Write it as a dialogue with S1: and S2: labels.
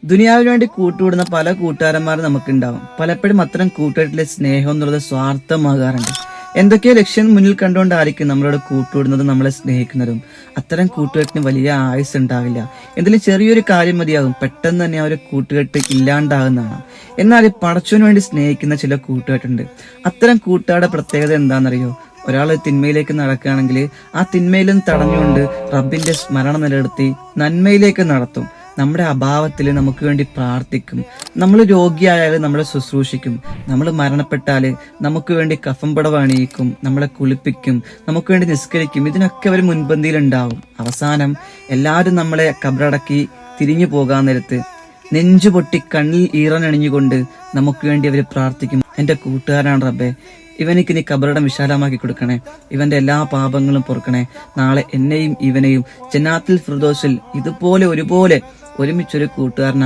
S1: ദുനിയാവിന് വേണ്ടി കൂട്ടുകൂടുന്ന പല കൂട്ടുകാരന്മാരും നമുക്കുണ്ടാവും. പലപ്പോഴും അത്തരം കൂട്ടുകെട്ടിലെ സ്നേഹം എന്നുള്ളത് സ്വാർത്ഥമാകാറുണ്ട്. എന്തൊക്കെയോ ലക്ഷ്യം മുന്നിൽ കണ്ടുകൊണ്ടായിരിക്കും നമ്മളോട് കൂട്ടുകൂടുന്നതും നമ്മളെ സ്നേഹിക്കുന്നതും. അത്തരം കൂട്ടുകെട്ടിന് വലിയ ആയുസ് ഉണ്ടാവില്ല. എന്തെങ്കിലും ചെറിയൊരു കാര്യം മതിയാകും പെട്ടെന്ന് തന്നെ ആ ഒരു കൂട്ടുകെട്ട് ഇല്ലാണ്ടാകുന്നതാണ്. എന്നാൽ പടച്ചവന് വേണ്ടി സ്നേഹിക്കുന്ന ചില കൂട്ടുകെട്ടുണ്ട്. അത്തരം കൂട്ടുകാരുടെ പ്രത്യേകത എന്താണെന്നറിയോ? ഒരാൾ തിന്മയിലേക്ക് നടക്കുകയാണെങ്കിൽ ആ തിന്മയിലും തടഞ്ഞുകൊണ്ട് റബ്ബിന്റെ സ്മരണ നിലനിർത്തി നന്മയിലേക്ക് നടത്തും. നമ്മുടെ അഭാവത്തിൽ നമുക്ക് വേണ്ടി പ്രാർത്ഥിക്കും. നമ്മൾ രോഗിയായാലും നമ്മളെ ശുശ്രൂഷിക്കും. നമ്മൾ മരണപ്പെട്ടാല് നമുക്ക് വേണ്ടി കഫംപടവ് അണിയിക്കും, നമ്മളെ കുളിപ്പിക്കും, നമുക്ക് വേണ്ടി നിസ്കരിക്കും. ഇതിനൊക്കെ അവർ മുൻപന്തിയിൽ ഉണ്ടാവും. അവസാനം എല്ലാവരും നമ്മളെ കബറടക്കി തിരിഞ്ഞു പോകാൻ നേരത്ത് നെഞ്ചു പൊട്ടി കണ്ണിൽ ഈറനണിഞ്ഞുകൊണ്ട് നമുക്ക് വേണ്ടി അവർ പ്രാർത്ഥിക്കും. എന്റെ കൂട്ടുകാരാണ് റബ്ബേ, ഇവനിക്ക് നീ കബറിടം വിശാലമാക്കി കൊടുക്കണേ, ഇവന്റെ എല്ലാ പാപങ്ങളും പൊറുക്കണേ, നാളെ എന്നെയും ഇവനെയും ജന്നാത്തുൽ ഫിർദൗസിൽ ഇതുപോലെ ഒരുപോലെ ഒരുമിച്ചൊരു കൂട്ടുകാരനാക്കി